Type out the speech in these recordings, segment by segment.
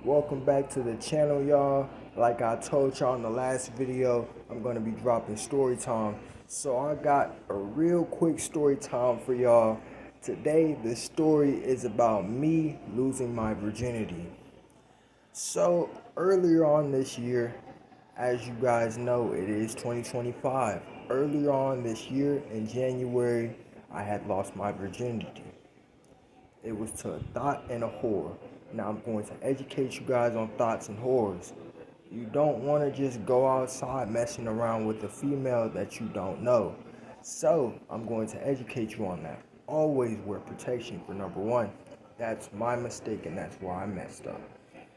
Welcome back to the channel, y'all. Like I told y'all in the last video, I'm gonna be dropping story time. So I got a real quick story time for y'all. Today, the story is about me losing my virginity. So earlier on this year, as you guys know, it is 2025. Earlier on this year in January, I had lost my virginity. It was to a thought and a whore. Now I'm going to educate you guys on thoughts and whores. You don't want to just go outside messing around with a female that you don't know. So I'm going to educate you on that. Always wear protection for number one. That's my mistake and that's why I messed up.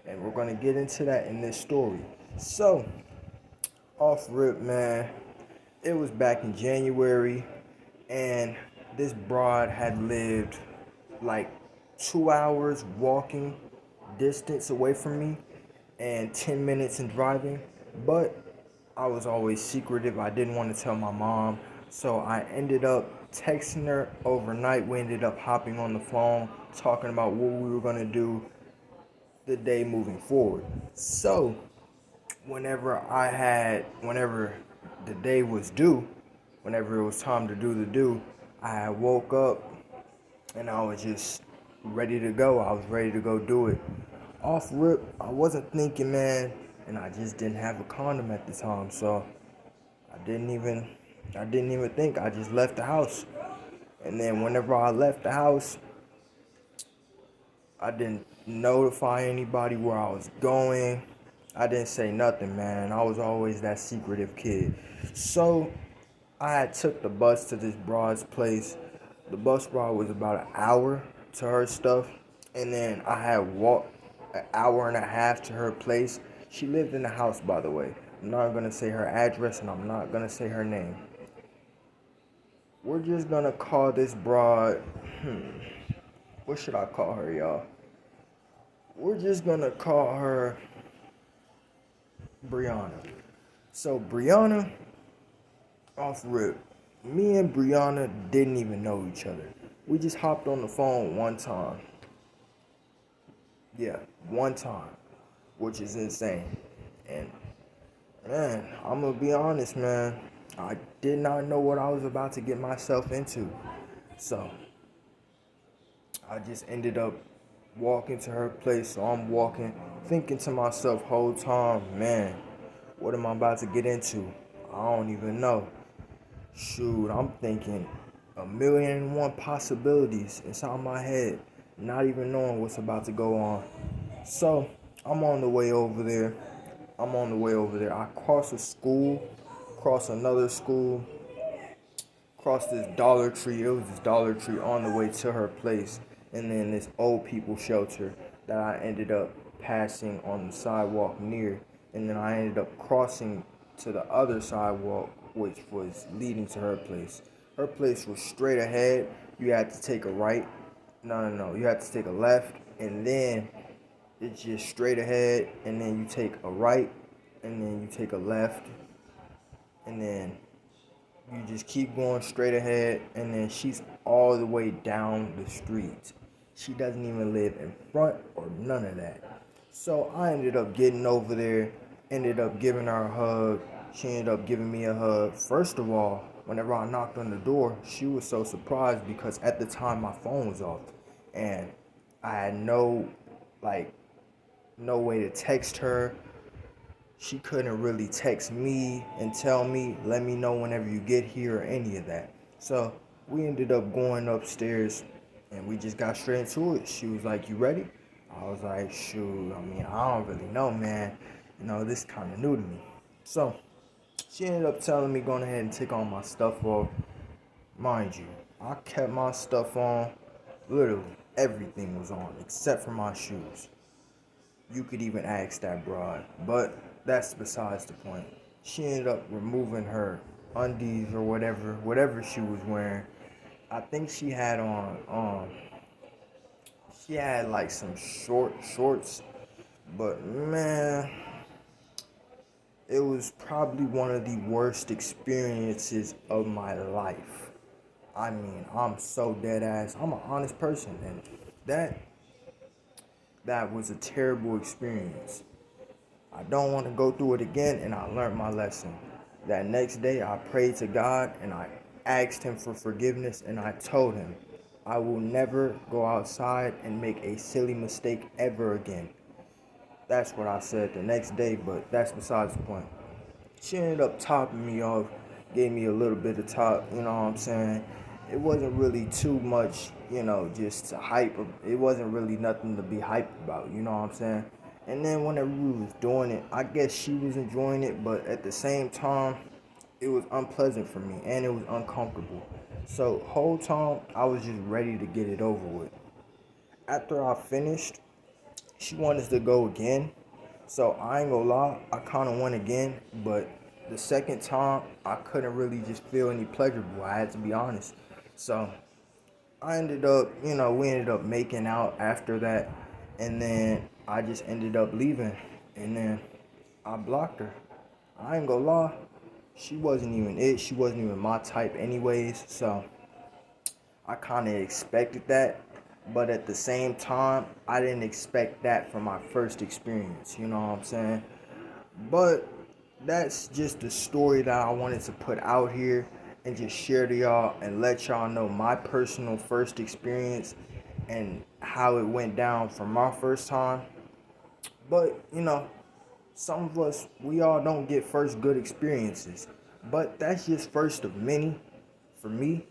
And we're going to get into that in this story. So, off rip, man, it was back in January and this broad had lived like 2 hours walking distance away from me and 10 minutes in driving, but I was always secretive. I didn't want to tell my mom, so I ended up texting her overnight. We ended up hopping on the phone talking about what we were going to do the day moving forward. So whenever the day was due, whenever it was time to do the do, I woke up and I was just ready to go. I was ready to go do it. Off rip, I wasn't thinking, man, and I just didn't have a condom at the time, so I didn't even think. I just left the house. And then whenever I left the house, I didn't notify anybody where I was going. I didn't say nothing, man. I was always that secretive kid. So I had took the bus to this broad's place. The bus ride was about an hour to her stuff, and then I had walked an hour and a half to her place. She lived in the house, by the way. I'm not gonna say her address, and I'm not gonna say her name. We're just gonna call this broad. What should I call her, y'all? We're just gonna call her Brianna. So Brianna, off rip, me and Brianna didn't even know each other. We just hopped on the phone one time. Yeah, one time, which is insane. And man, I'm gonna be honest, man. I did not know what I was about to get myself into. So I just ended up walking to her place. So I'm walking, thinking to myself whole time, man, what am I about to get into? I don't even know. Shoot, I'm thinking a million and one possibilities inside my head, not even knowing what's about to go on. So I'm on the way over there. I cross a school, cross another school, cross this Dollar Tree. It was this Dollar Tree on the way to her place, and then this old people shelter that I ended up passing on the sidewalk near, and then I ended up crossing to the other sidewalk, which was leading to her place. Her place was straight ahead. You had to take a right. No. You had to take a left, and then it's just straight ahead, and then you take a right, and then you take a left, and then you just keep going straight ahead, and then she's all the way down the street. She doesn't even live in front or none of that. So I ended up getting over there, ended up giving her a hug. She ended up giving me a hug. First of all, whenever I knocked on the door, she was so surprised because at the time my phone was off, and I had like, no way to text her. She couldn't really text me and tell me, let me know whenever you get here or any of that. So we ended up going upstairs and we just got straight into it. She was like, you ready? I was like, shoot, I don't really know, man. This kind of new to me. So she ended up telling me, going ahead and take all my stuff off. Mind you, I kept my stuff on. Literally, everything was on except for my shoes. You could even ask that broad, but that's besides the point. She ended up removing her undies or whatever she was wearing. I think she had on, she had like some shorts, but man, it was probably one of the worst experiences of my life. I'm so dead ass. I'm an honest person, and that that was a terrible experience. I don't want to go through it again, and I learned my lesson. That next day, I prayed to God and I asked Him for forgiveness, and I told Him, I will never go outside and make a silly mistake ever again. That's what I said the next day, but that's besides the point. She ended up topping me off, gave me a little bit of top, you know what I'm saying? It wasn't really too much, just to hype. It wasn't really nothing to be hyped about, you know what I'm saying? And then whenever we was doing it, I guess she was enjoying it, but at the same time, it was unpleasant for me and it was uncomfortable. So whole time I was just ready to get it over with. After I finished, she wanted to go again. So I ain't gonna lie, I kinda went again, but the second time I couldn't really just feel any pleasurable. I had to be honest. So I ended up, we ended up making out after that, and then I just ended up leaving, and then I blocked her. I ain't gonna lie, she wasn't even it. She wasn't even my type anyways, so I kind of expected that, but at the same time, I didn't expect that from my first experience, you know what I'm saying? But that's just the story that I wanted to put out here and just share to y'all and let y'all know my personal first experience and how it went down from my first time. But, some of us, we all don't get first good experiences. But that's just first of many for me.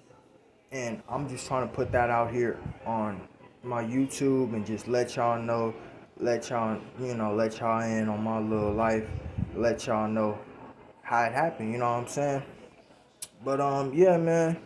And I'm just trying to put that out here on my YouTube and just let y'all know, let y'all in on my little life, let y'all know how it happened, you know what I'm saying? But yeah, man,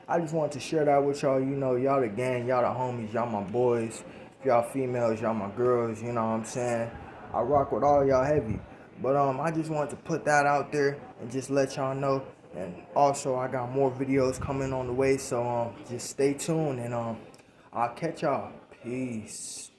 I just wanted to share that with y'all. Y'all the gang, y'all the homies, y'all my boys. If y'all females, y'all my girls, you know what I'm saying? I rock with all y'all heavy. But I just wanted to put that out there and just let y'all know. And also I got more videos coming on the way, so just stay tuned and I'll catch y'all. Peace.